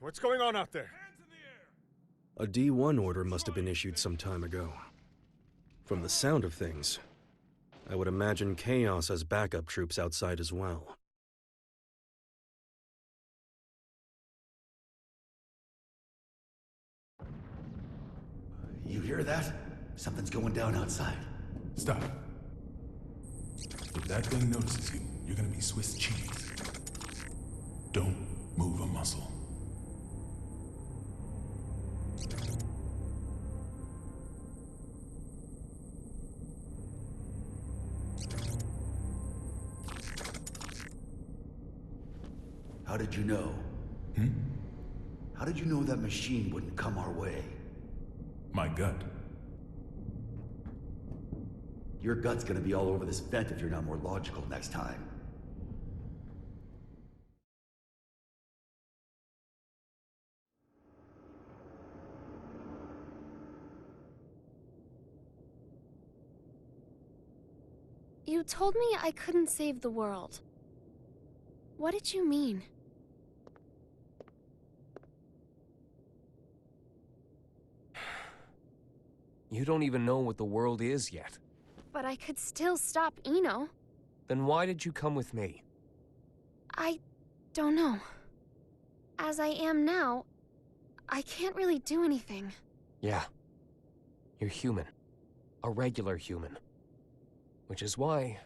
What's going on out there? A D1 order must have been issued some time ago. From the sound of things, I would imagine Chaos has backup troops outside as well. You hear that? Something's going down outside. Stop. If that thing notices you, you're gonna be Swiss cheese. Don't move a muscle. How did you know? How did you know that machine wouldn't come our way? My gut. Your gut's gonna be all over this vent if you're not more logical next time. You told me I couldn't save the world. What did you mean? You don't even know what the world is yet. But I could still stop Eno. Then why did you come with me? I don't know. As I am now, I can't really do anything. Yeah. You're human. A regular human. Which is why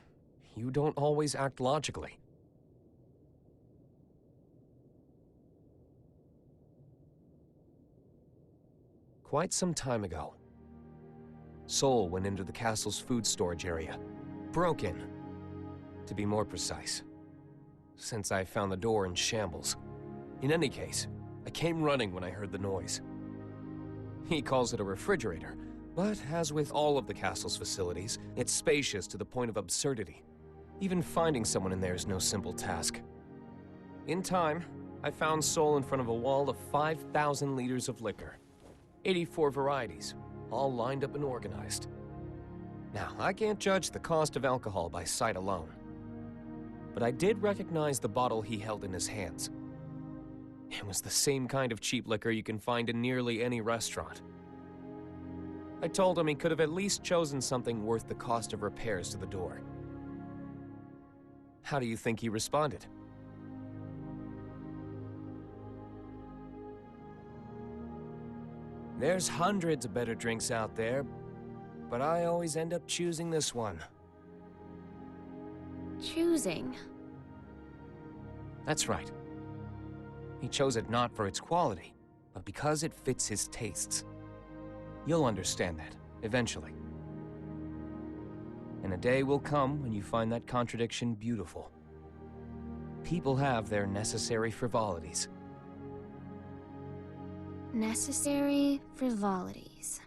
you don't always act logically. Quite some time ago, Sol went into the castle's food storage area. Broke in, to be more precise. Since I found the door in shambles. In any case, I came running when I heard the noise. He calls it a refrigerator, but as with all of the castle's facilities, it's spacious to the point of absurdity. Even finding someone in there is no simple task. In time, I found Sol in front of a wall of 5,000 liters of liquor. 84 varieties, all lined up and organized. Now, I can't judge the cost of alcohol by sight alone. But I did recognize the bottle he held in his hands. It was the same kind of cheap liquor you can find in nearly any restaurant. I told him he could have at least chosen something worth the cost of repairs to the door. How do you think he responded? There's hundreds of better drinks out there, but I always end up choosing this one. Choosing? That's right. He chose it not for its quality, but because it fits his tastes. You'll understand that, eventually. And a day will come when you find that contradiction beautiful. People have their necessary frivolities. Necessary frivolities.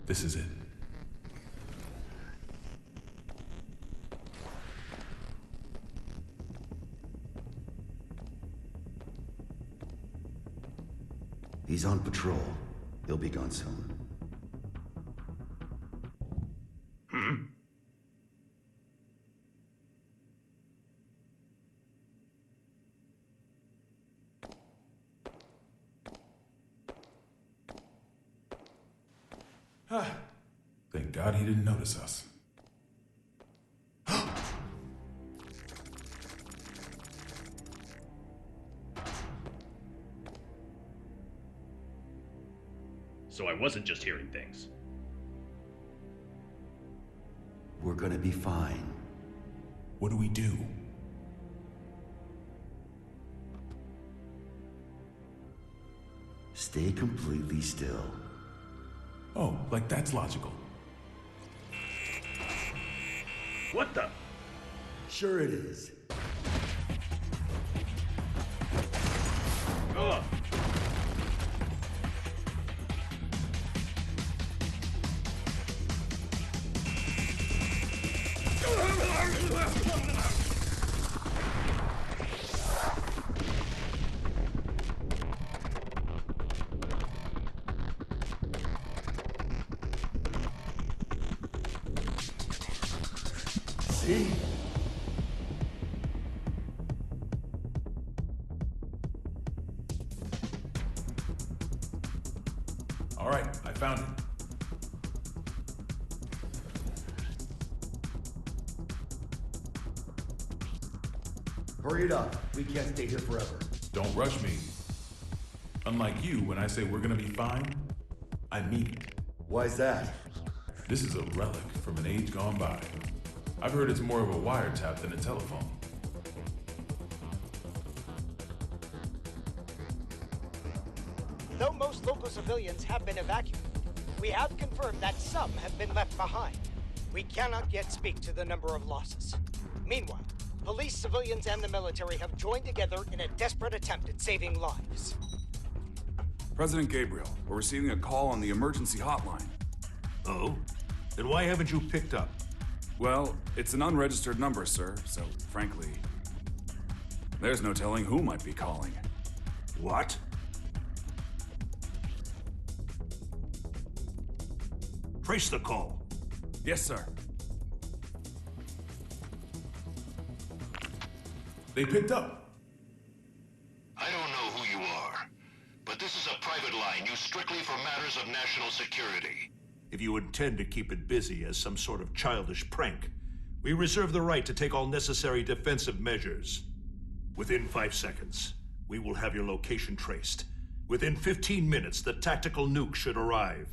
This is it. He's on patrol. He'll be gone soon. Thank God he didn't notice us. So I wasn't just hearing things. We're gonna be fine. What do we do? Stay completely still. Oh, like that's logical. What the? Sure it is. All right, I found it. Hurry it up. We can't stay here forever. Don't rush me. Unlike you, when I say we're gonna be fine, I mean it. Why's that? This is a relic from an age gone by. I've heard it's more of a wiretap than a telephone. Though most local civilians have been evacuated, we have confirmed that some have been left behind. We cannot yet speak to the number of losses. Meanwhile, police, civilians, and the military have joined together in a desperate attempt at saving lives. President Gabriel, we're receiving a call on the emergency hotline. Oh? Then why haven't you picked up? Well, it's an unregistered number, sir, so frankly, there's no telling who might be calling. What? Trace the call. Yes, sir. They picked up. I don't know who you are, but this is a private line used strictly for matters of national security. If you intend to keep it busy as some sort of childish prank, we reserve the right to take all necessary defensive measures. Within 5 seconds, we will have your location traced. Within 15 minutes, the tactical nuke should arrive.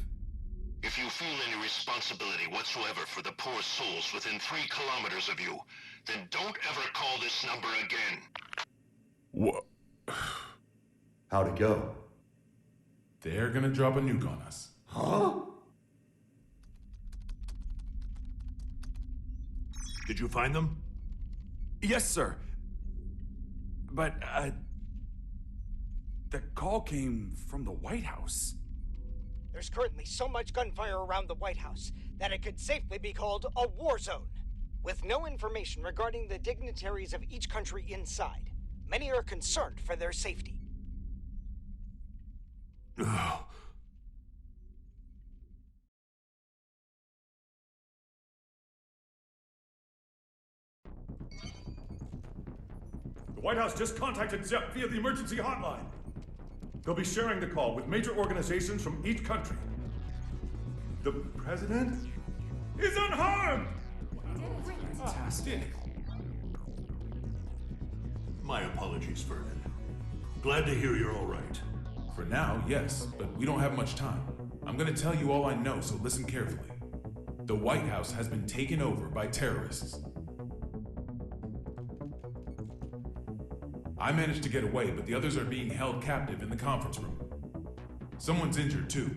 If you feel any responsibility whatsoever for the poor souls within 3 kilometers of you, then don't ever call this number again. What? How'd it go? They're gonna drop a nuke on us. Huh? Did you find them? Yes, sir. But, the call came from the White House. There's currently so much gunfire around the White House that it could safely be called a war zone. With no information regarding the dignitaries of each country inside, many are concerned for their safety. The White House just contacted Zepp via the emergency hotline. They'll be sharing the call with major organizations from each country. The president is unharmed! Fantastic. My apologies, Vernon. Glad to hear you're all right. For now, yes, but we don't have much time. I'm gonna tell you all I know, so listen carefully. The White House has been taken over by terrorists. I managed to get away, but the others are being held captive in the conference room. Someone's injured, too.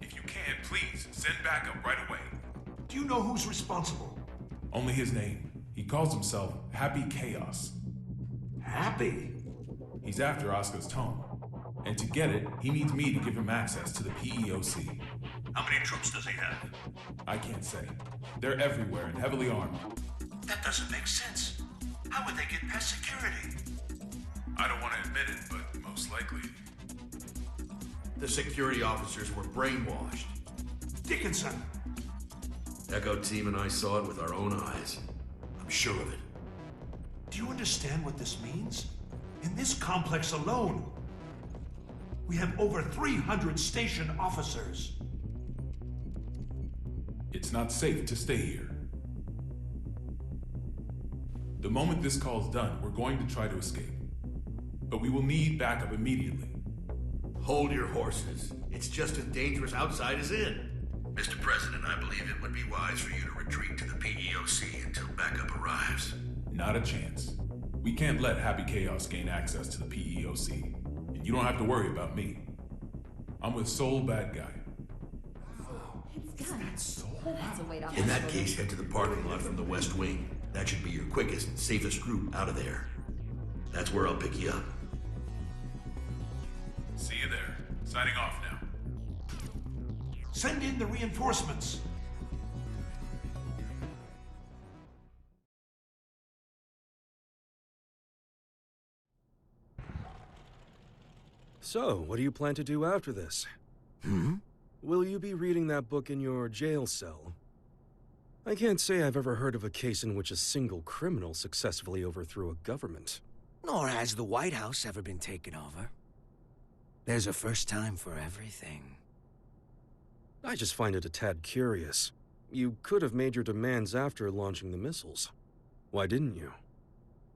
If you can, please, send backup right away. Do you know who's responsible? Only his name. He calls himself Happy Chaos. Happy? He's after Oscar's tome. And to get it, he needs me to give him access to the PEOC. How many troops does he have? I can't say. They're everywhere and heavily armed. That doesn't make sense. How would they get past security? I don't want to admit it, but most likely. The security officers were brainwashed. Dickinson! Echo Team and I saw it with our own eyes. I'm sure of it. Do you understand what this means? In this complex alone, we have over 300 station officers. It's not safe to stay here. The moment this call's done, we're going to try to escape. But we will need backup immediately. Hold your horses. It's just as dangerous outside as in. Mr. President, I believe it would be wise for you to retreat to the PEOC until backup arrives. Not a chance. We can't let Happy Chaos gain access to the PEOC. And you don't have to worry about me. I'm with Soul Bad Guy. In that case, head to the parking lot from the West Wing. That should be your quickest and safest route out of there. That's where I'll pick you up. See you there. Signing off now. Send in the reinforcements. So, what do you plan to do after this? Will you be reading that book in your jail cell? I can't say I've ever heard of a case in which a single criminal successfully overthrew a government. Nor has the White House ever been taken over. There's a first time for everything. I just find it a tad curious. You could have made your demands after launching the missiles. Why didn't you?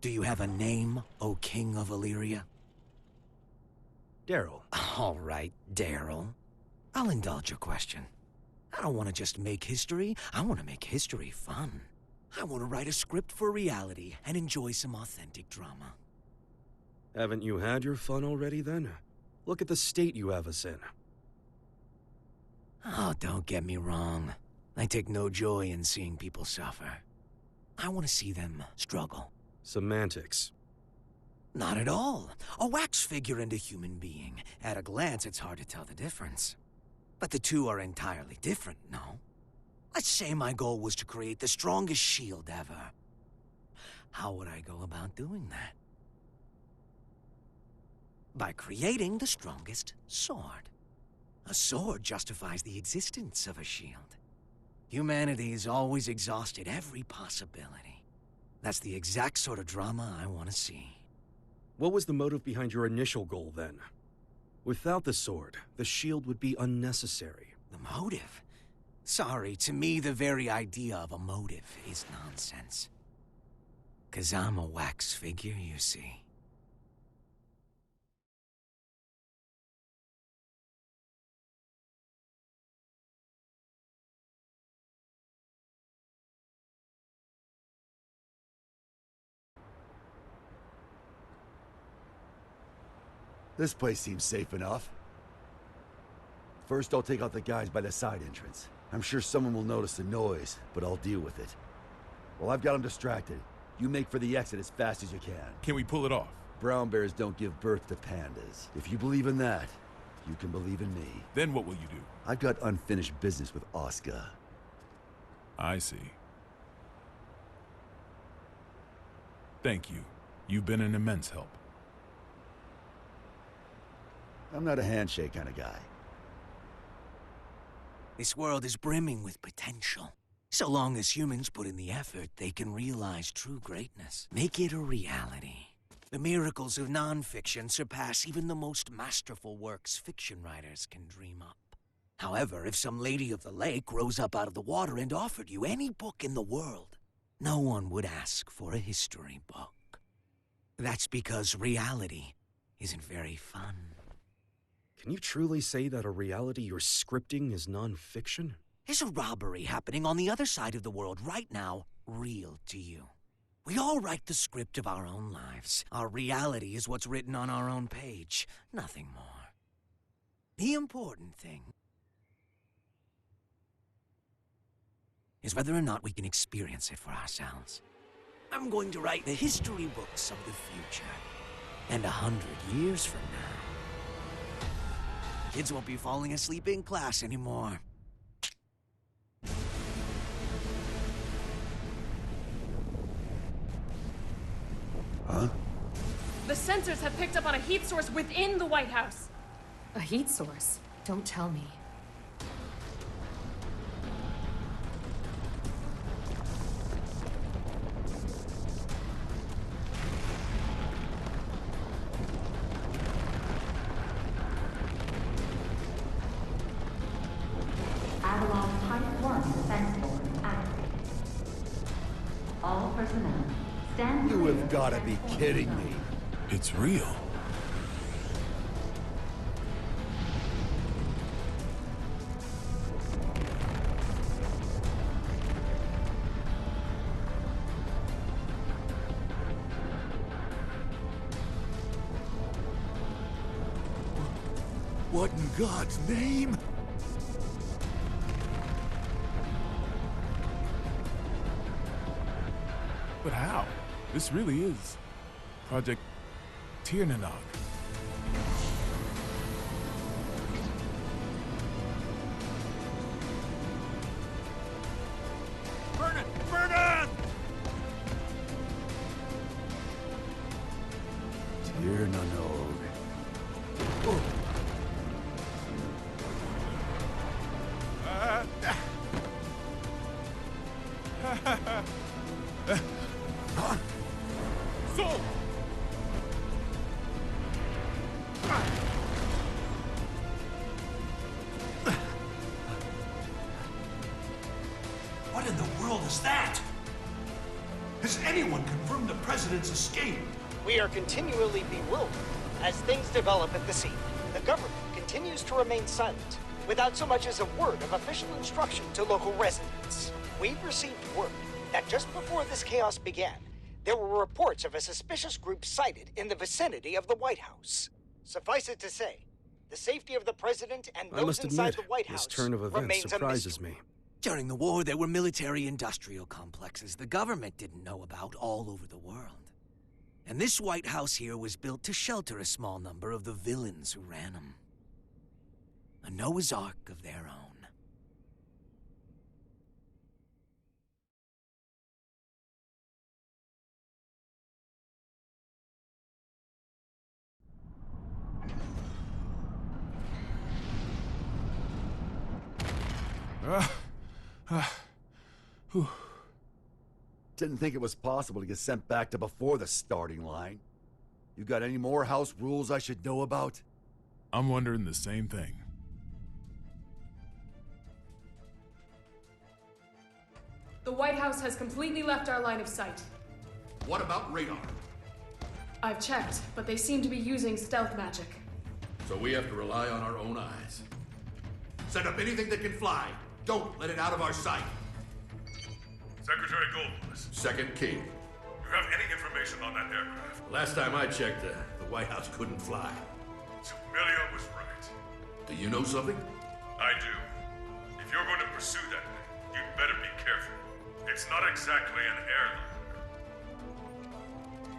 Do you have a name, O King of Illyria? Daryl. All right, Daryl. I'll indulge your question. I don't want to just make history, I want to make history fun. I want to write a script for reality and enjoy some authentic drama. Haven't you had your fun already, then? Look at the state you have us in. Oh, don't get me wrong. I take no joy in seeing people suffer. I want to see them struggle. Semantics. Not at all. A wax figure and a human being. At a glance, it's hard to tell the difference. But the two are entirely different, no? Let's say my goal was to create the strongest shield ever. How would I go about doing that? By creating the strongest sword. A sword justifies the existence of a shield. Humanity's always exhausted every possibility. That's the exact sort of drama I want to see. What was the motive behind your initial goal, then? Without the sword, the shield would be unnecessary. The motive? Sorry, to me the very idea of a motive is nonsense. 'Cause I'm a wax figure, you see. This place seems safe enough. First, I'll take out the guys by the side entrance. I'm sure someone will notice the noise, but I'll deal with it. While I've got them distracted, you make for the exit as fast as you can. Can we pull it off? Brown bears don't give birth to pandas. If you believe in that, you can believe in me. Then what will you do? I've got unfinished business with Oscar. I see. Thank you. You've been an immense help. I'm not a handshake kind of guy. This world is brimming with potential. So long as humans put in the effort, they can realize true greatness. Make it a reality. The miracles of non-fiction surpass even the most masterful works fiction writers can dream up. However, if some lady of the lake rose up out of the water and offered you any book in the world, no one would ask for a history book. That's because reality isn't very fun. Can you truly say that a reality you're scripting is non-fiction? Is a robbery happening on the other side of the world right now real to you? We all write the script of our own lives. Our reality is what's written on our own page, nothing more. The important thing is whether or not we can experience it for ourselves. I'm going to write the history books of the future. And 100 years from now, kids won't be falling asleep in class anymore. Huh? The sensors have picked up on a heat source within the White House. A heat source? Don't tell me. Avalon Type 1 defense board activated. All personnel, stand You clear have gotta be kidding me. It's real. What in God's name? But how? This really is Project Tiernanog. Burn it! Burn it! Dear Nanog. Oh. Soul! anyone confirm the President's escape? We are continually bewildered as things develop at the scene. The government continues to remain silent, without so much as a word of official instruction to local residents. We've received word that just before this chaos began, there were reports of a suspicious group sighted in the vicinity of the White House. Suffice it to say, the safety of the President and I those must inside admit, the White House this turn of events remains a surprises mystery. me. During the war, there were military-industrial complexes the government didn't know about all over the world. And this White House here was built to shelter a small number of the villains who ran them. A Noah's Ark of their own. Didn't think it was possible to get sent back to before the starting line. You got any more house rules I should know about? I'm wondering the same thing. The White House has completely left our line of sight. What about radar? I've checked, but they seem to be using stealth magic. So we have to rely on our own eyes. Set up anything that can fly. Don't let it out of our sight. Secretary Goldfuss, Second King. you have any information on that aircraft? Last time I checked, the White House couldn't fly. Amelia was right. Do you know something? I do. If you're going to pursue that thing, you'd better be careful. It's not exactly an airliner.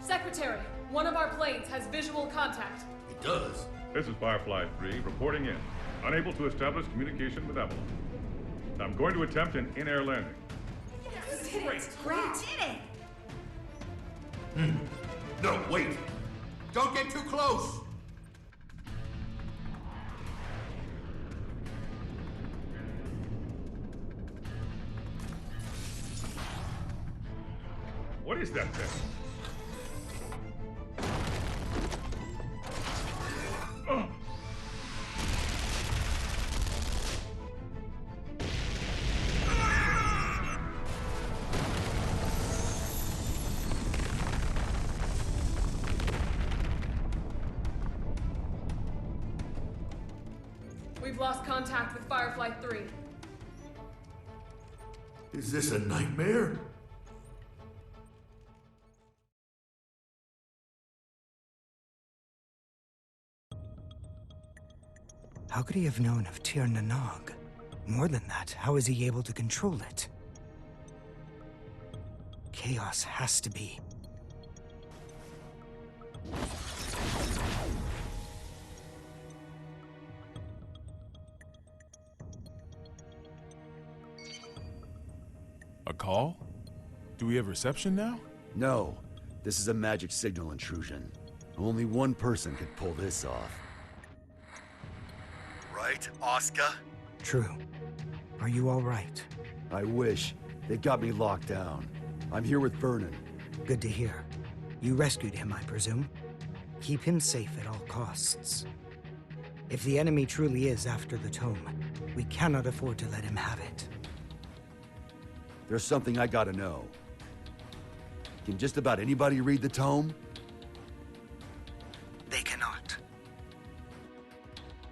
Secretary, one of our planes has visual contact. It does. This is Firefly 3, reporting in. Unable to establish communication with Avalon. I'm going to attempt an in-air landing. Great. No, wait. Don't get too close. What is that thing? Oh. We've lost contact with Firefly 3. Is this a nightmare? How could he have known of Tir Nanog? More than that, how is he able to control it? Chaos has to be. A call? Do we have reception now? No. This is a magic signal intrusion. Only one person could pull this off. Right, Oscar? True. Are you all right? I wish. They got me locked down. I'm here with Vernon. Good to hear. You rescued him, I presume? Keep him safe at all costs. If the enemy truly is after the tome, we cannot afford to let him have it. There's something I gotta know. Can just about anybody read the tome? They cannot.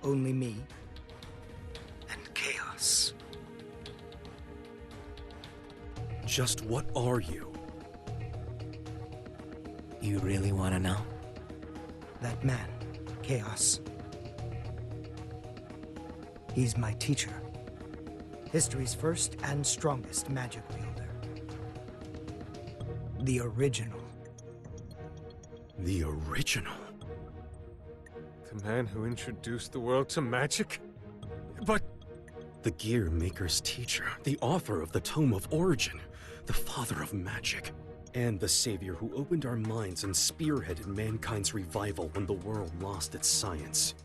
Only me and Chaos. Just what are you? You really want to know? That man, Chaos. He's my teacher. History's first and strongest magic wielder. The original. The original? The man who introduced the world to magic? But... the Gear Maker's teacher, the author of the Tome of Origin, the father of magic, and the savior who opened our minds and spearheaded mankind's revival when the world lost its science.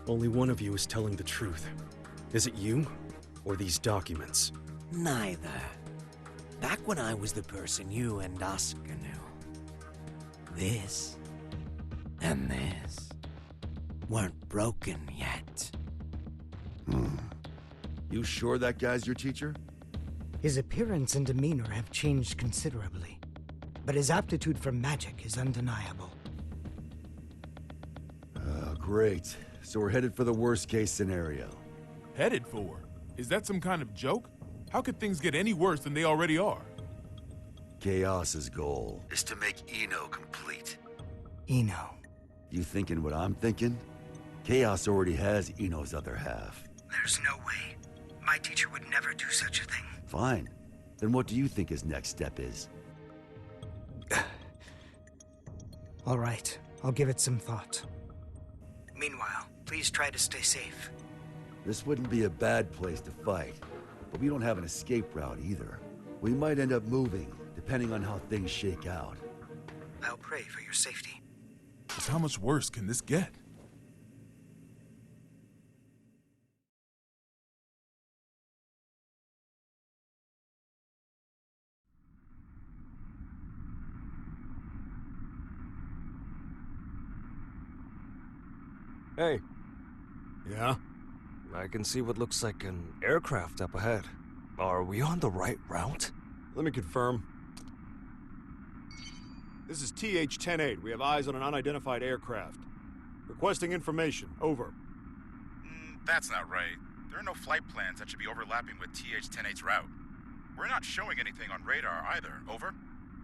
Only one of you is telling the truth. Is it you, or these documents? Neither. Back when I was the person you and Oscar knew, this and this weren't broken yet. You sure that guy's your teacher? His appearance and demeanor have changed considerably. but his aptitude for magic is undeniable. Great. So we're headed for the worst case scenario. Headed for? Is that some kind of joke? How could things get any worse than they already are? Chaos's goal is to make Eno complete. Eno. You thinking what I'm thinking? Chaos already has Eno's other half. There's no way. My teacher would never do such a thing. Fine. Then what do you think his next step is? All right, I'll give it some thought. Meanwhile, please try to stay safe. This wouldn't be a bad place to fight, but we don't have an escape route either. We might end up moving, depending on how things shake out. I'll pray for your safety. Just how much worse can this get? Hey. Yeah? I can see what looks like an aircraft up ahead. Are we on the right route? Let me confirm. This is TH-108. We have eyes on an unidentified aircraft. Requesting information. Over. That's not right. There are no flight plans that should be overlapping with TH-108's route. We're not showing anything on radar either. Over.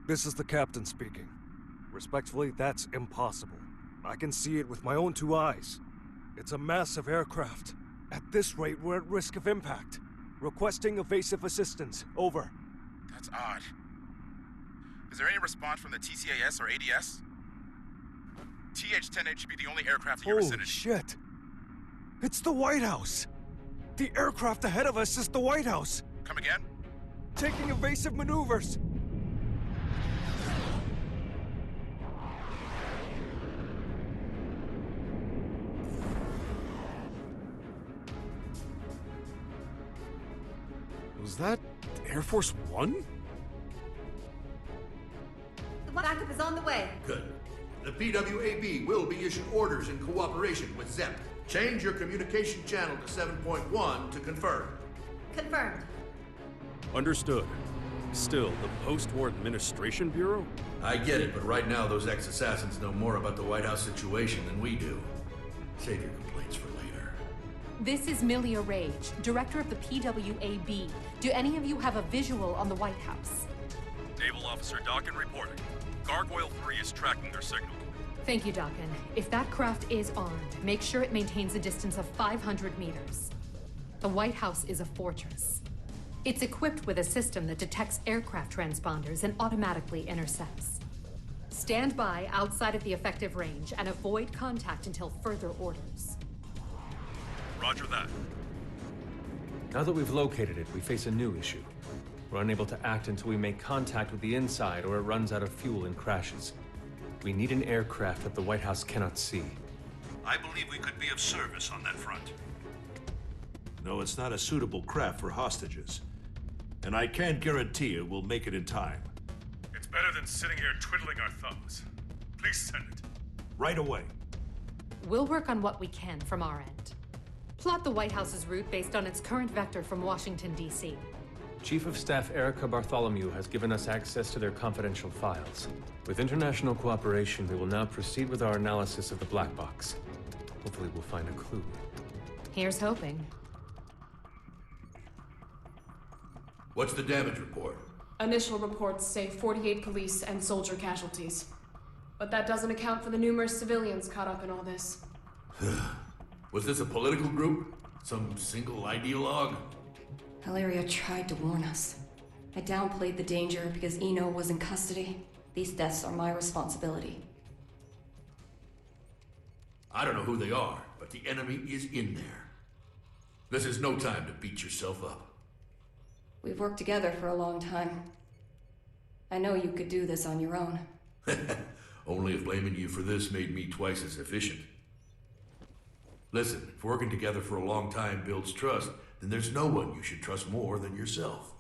This is the captain speaking. Respectfully, that's impossible. I can see it with my own 2 eyes. It's a massive aircraft. At this rate, we're at risk of impact. Requesting evasive assistance. Over. That's odd. Is there any response from the TCAS or ADS? TH-108 should be the only aircraft in your vicinity. Holy shit! It's the White House! The aircraft ahead of us is the White House! Come again? Taking evasive maneuvers! Was that Air Force One? The backup is on the way. Good. The PWAB will be issued orders in cooperation with ZEP. Change your communication channel to 7.1 to confirm. Confirmed. Understood. Still, the Post-War Administration Bureau? I get it, but right now those ex-assassins know more about the White House situation than we do. Save your complaints for later. This is Milia Rage, director of the PWAB. Do any of you have a visual on the White House? Naval Officer Dakin reporting. Gargoyle 3 is tracking their signal. Thank you, Dakin. If that craft is armed, make sure it maintains a distance of 500 meters. The White House is a fortress. It's equipped with a system that detects aircraft transponders and automatically intercepts. Stand by outside of the effective range and avoid contact until further orders. Roger that. Now that we've located it, we face a new issue. We're unable to act until we make contact with the inside or it runs out of fuel and crashes. We need an aircraft that the White House cannot see. I believe we could be of service on that front. No, it's not a suitable craft for hostages. And I can't guarantee you we'll make it in time. It's better than sitting here twiddling our thumbs. Please send it. Right away. We'll work on what we can from our end. Plot the White House's route based on its current vector from Washington, D.C. Chief of Staff Erica Bartholomew has given us access to their confidential files. With international cooperation, we will now proceed with our analysis of the black box. Hopefully we'll find a clue. Here's hoping. What's the damage report? Initial reports say 48 police and soldier casualties. But that doesn't account for the numerous civilians caught up in all this. Was this a political group? Some single ideologue? Hilaria tried to warn us. I downplayed the danger because Eno was in custody. These deaths are my responsibility. I don't know who they are, but the enemy is in there. This is no time to beat yourself up. We've worked together for a long time. I know you could do this on your own. Only if blaming you for this made me twice as efficient. Listen, if working together for a long time builds trust, then there's no one you should trust more than yourself.